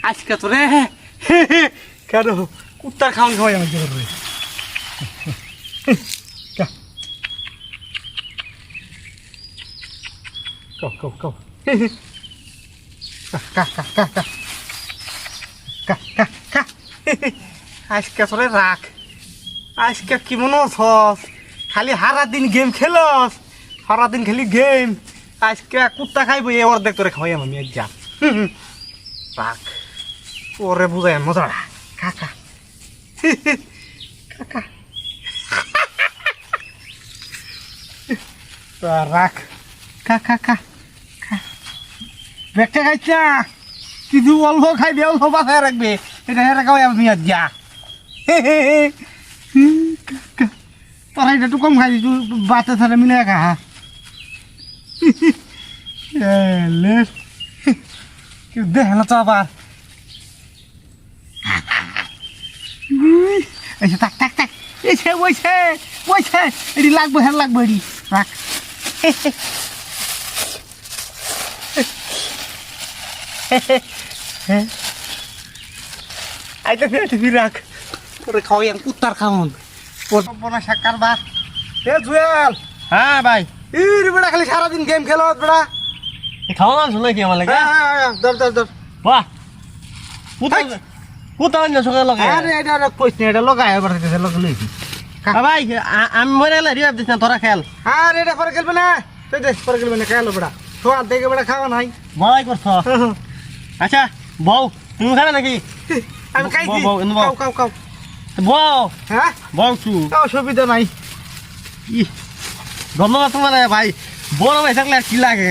আজকে তো রে কেন কুত্তার খাওয়ান খাওয়াই আমাকে রে কও কও কও আজকে তোরে রাখ আজকে কি মনে হস খালি হারা দিন গেম খেলস সারা দিন খালি গেম আজকে কুত্তা খাইব এ অর্ধেক তোরে খাওয়াই আমি এক যা রাখ ওরে বুঝাই মজা কাকা কাকা রাখ কাকা কাকা ব্যাগটা খাইছা কিছু অল্প খাইবে অল্প বাসায় রাখবে এটা হেরা খাওয়াই আমি আর যা তোরা এটা একটু কম খাই তুই বাচ্চা ছাড়া মিলে খা কেউ দেখে না তো আবার এসে থাক থাক থাক এসে বইছে বইছে এটি লাগবে হ্যাঁ লাগবে এটি রাখ আইতে ফিরে রাখ তোরে খাওয়াই আমি কুত্তার খাওয়ান বনা শাকার বার এ জুয়েল হ্যাঁ ভাই ইরে বেটা খালি সারাদিন গেম খেলো বেটা খাওয়া না শুনে কি আমার লাগে ধর ধর ধর বাহ কোথাও না সকালে লগে আরে এটা কইছ না এটা লগায় এবার থেকে লগে লইছি ভাই আমি মরে গেলে রিয়াব দিছ না তোরা খেল আরে এটা পরে খেলবে না তুই দেখ পরে খেলবে না খেলো বেটা সোয়াল থেকে বেটা খাওয়া নাই বড়াই করছ আচ্ছা বউ তুমি খাবে নাকি আমি খাইছি বউ খাও খাও খাও বউ হ্যাঁ বউ তু অসুবিধা নাই ধন্যবাদ তোমার ভাই বড় ভাই থাকলে আর কি লাগে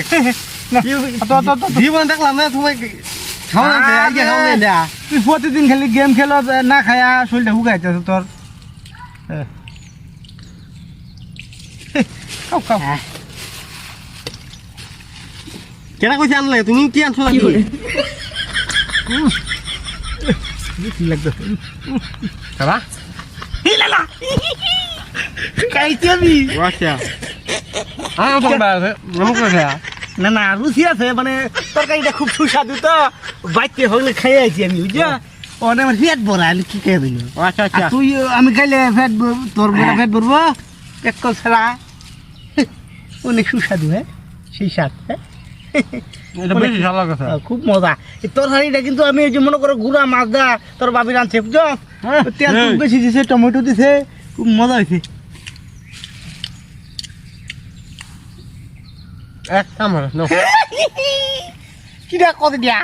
জীবন দেখলাম না তুমি খাওয়া আজকে খাওয়া না তুই প্রতিদিন খালি গেম খেলো না খায়া শরীরটা হুগাইতেছ তোর খাও খাও কেনা কইছে আনলে তুমি কি আনছো নাকি কি লাগতো কারা হিলালা খাইছি আমি আচ্ছা আনো তো বাবা নমক করে না না রুচি আছে মানে তরকারিটা খুব সুস্বাদু তো বাইতে হলে খাই আইছি আমি বুঝছো ওটা আমার ফ্যাট ভরা আমি কি খাই দিল আচ্ছা আচ্ছা তুই আমি খাইলে ফ্যাট তোর ফ্যাট ভরবো এক কল ছাড়া অনেক সুস্বাদু হ্যাঁ সেই স্বাদ হ্যাঁ এটা বেশি ভালো কথা খুব মজা এই তরকারিটা কিন্তু আমি এই যে মনে করো গুড়া মাছ দা তোর বাবি রাঁধছে বুঝছো তেল খুব বেশি দিছে টমেটো দিছে খুব মজা হয়েছে এক কামড় নো কিরা কত দিয়া